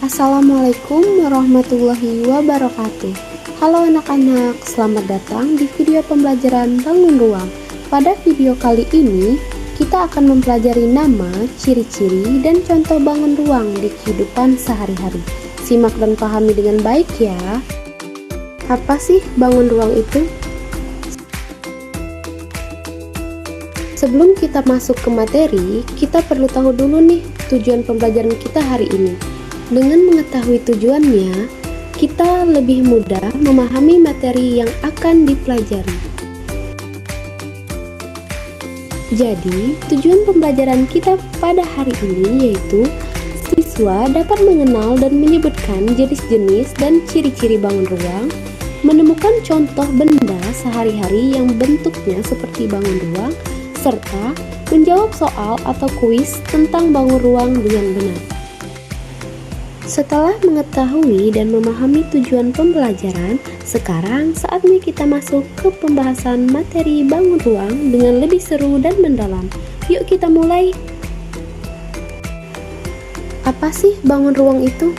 Assalamualaikum warahmatullahi wabarakatuh. Halo anak-anak, selamat datang di video pembelajaran bangun ruang. Pada video kali ini, kita akan mempelajari nama, ciri-ciri, dan contoh bangun ruang di kehidupan sehari-hari. Simak dan pahami dengan baik ya. Apa sih bangun ruang itu? Sebelum kita masuk ke materi, kita perlu tahu dulu nih tujuan pembelajaran kita hari ini. Dengan mengetahui tujuannya, kita lebih mudah memahami materi yang akan dipelajari. Jadi, tujuan pembelajaran kita pada hari ini yaitu siswa dapat mengenal dan menyebutkan jenis-jenis dan ciri-ciri bangun ruang, menemukan contoh benda sehari-hari yang bentuknya seperti bangun ruang, serta menjawab soal atau kuis tentang bangun ruang dengan benar. Setelah mengetahui dan memahami tujuan pembelajaran, sekarang saatnya kita masuk ke pembahasan materi bangun ruang dengan lebih seru dan mendalam. Yuk kita mulai. Apa sih bangun ruang itu?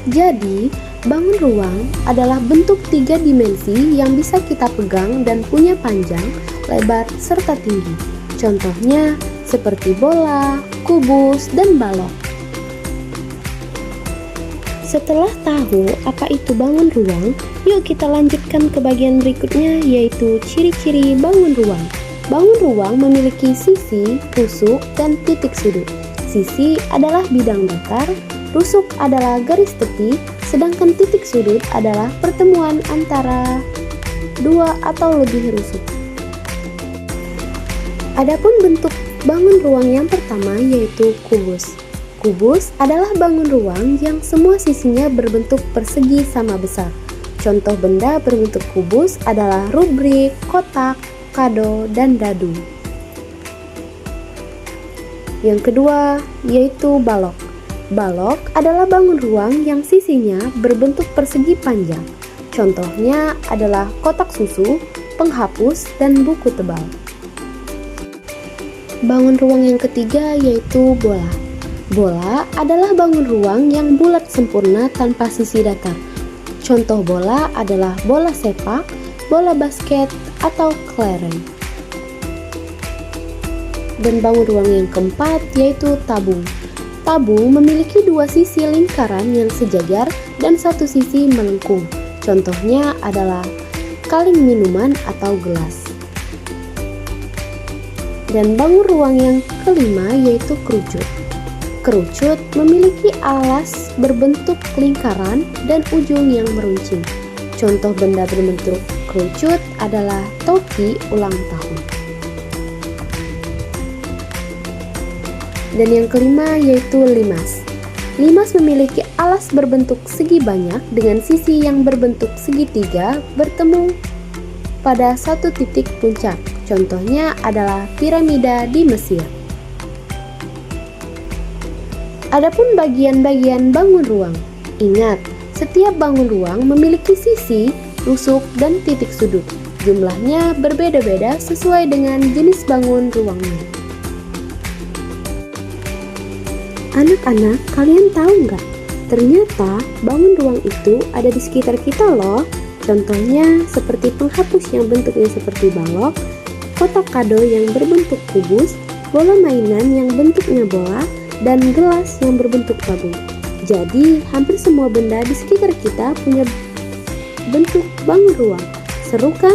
Jadi, bangun ruang adalah bentuk 3 dimensi yang bisa kita pegang dan punya panjang, lebar, serta tinggi. Contohnya seperti bola, kubus, dan balok. Setelah tahu apa itu bangun ruang, yuk kita lanjutkan ke bagian berikutnya yaitu ciri-ciri bangun ruang. Bangun ruang memiliki sisi, rusuk, dan titik sudut. Sisi adalah bidang datar, rusuk adalah garis tepi, sedangkan titik sudut adalah pertemuan antara dua atau lebih rusuk. Adapun bentuk bangun ruang yang pertama yaitu kubus. Kubus adalah bangun ruang yang semua sisinya berbentuk persegi sama besar. Contoh benda berbentuk kubus adalah rubrik, kotak, kado, dan dadu. Yang kedua yaitu balok. Balok adalah bangun ruang yang sisinya berbentuk persegi panjang. Contohnya adalah kotak susu, penghapus, dan buku tebal. Bangun ruang yang ketiga yaitu bola. Bola adalah bangun ruang yang bulat sempurna tanpa sisi datar. Contoh bola adalah bola sepak, bola basket, atau kelereng. Dan bangun ruang yang keempat yaitu tabung. Tabung memiliki 2 sisi lingkaran yang sejajar dan 1 sisi melengkung. Contohnya adalah kaleng minuman atau gelas. Dan bangun ruang yang kelima yaitu kerucut. Kerucut memiliki alas berbentuk lingkaran dan ujung yang meruncing. Contoh benda berbentuk kerucut adalah topi ulang tahun. Dan yang kelima yaitu limas. Limas memiliki alas berbentuk segi banyak dengan sisi yang berbentuk segitiga bertemu pada satu titik puncak. Contohnya adalah piramida di Mesir. Adapun bagian-bagian bangun ruang. Ingat, setiap bangun ruang memiliki sisi, rusuk, dan titik sudut. Jumlahnya berbeda-beda sesuai dengan jenis bangun ruangnya. Anak-anak, kalian tahu nggak? Ternyata bangun ruang itu ada di sekitar kita loh. Contohnya seperti penghapus yang bentuknya seperti balok, kotak kado yang berbentuk kubus, bola mainan yang bentuknya bola, dan gelas yang berbentuk tabung. Jadi, hampir semua benda di sekitar kita punya bentuk bangun ruang. Seru kan?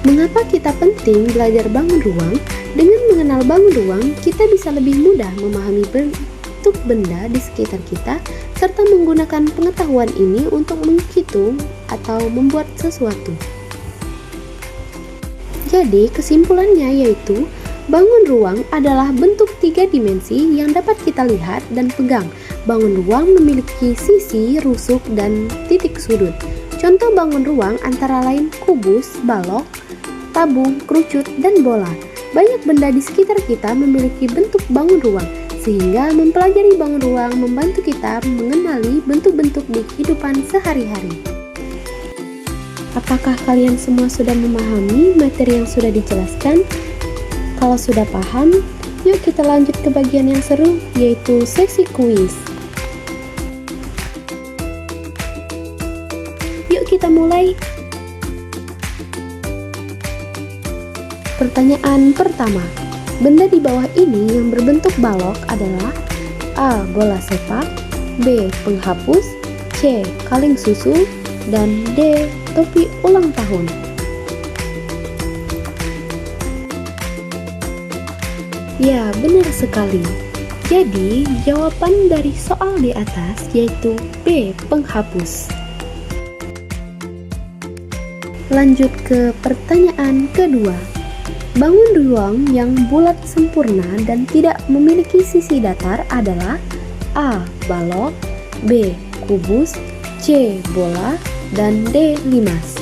Mengapa kita penting belajar bangun ruang? Dengan mengenal bangun ruang, kita bisa lebih mudah memahami bentuk benda di sekitar kita, serta menggunakan pengetahuan ini untuk menghitung atau membuat sesuatu. Jadi, kesimpulannya yaitu bangun ruang adalah bentuk 3 dimensi yang dapat kita lihat dan pegang. Bangun ruang memiliki sisi, rusuk, dan titik sudut. Contoh bangun ruang antara lain kubus, balok, tabung, kerucut, dan bola. Banyak benda di sekitar kita memiliki bentuk bangun ruang, sehingga mempelajari bangun ruang membantu kita mengenali bentuk-bentuk di kehidupan sehari-hari. Apakah kalian semua sudah memahami materi yang sudah dijelaskan? Kalau sudah paham, Yuk kita lanjut ke bagian yang seru, yaitu sesi kuis. Yuk kita mulai. Pertanyaan pertama, benda di bawah ini yang berbentuk balok adalah A. Bola sepak, B. Penghapus, C. Kaleng susu, dan D. Topi ulang tahun. Ya, benar sekali. Jadi, jawaban dari soal di atas yaitu B. Penghapus. Lanjut ke pertanyaan kedua. Bangun ruang yang bulat sempurna dan tidak memiliki sisi datar adalah A. Balok, B. Kubus, C. Bola, dan D. Limas.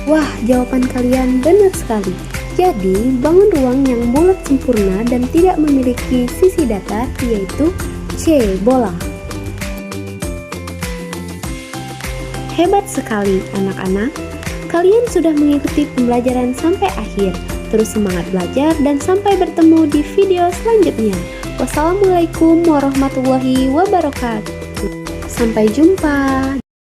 Wah, jawaban kalian benar sekali. Jadi, bangun ruang yang bulat sempurna dan tidak memiliki sisi datar yaitu C. Bola. Hebat sekali anak-anak. Kalian sudah mengikuti pembelajaran sampai akhir. Terus semangat belajar dan sampai bertemu di video selanjutnya. Wassalamualaikum warahmatullahi wabarakatuh. Sampai jumpa.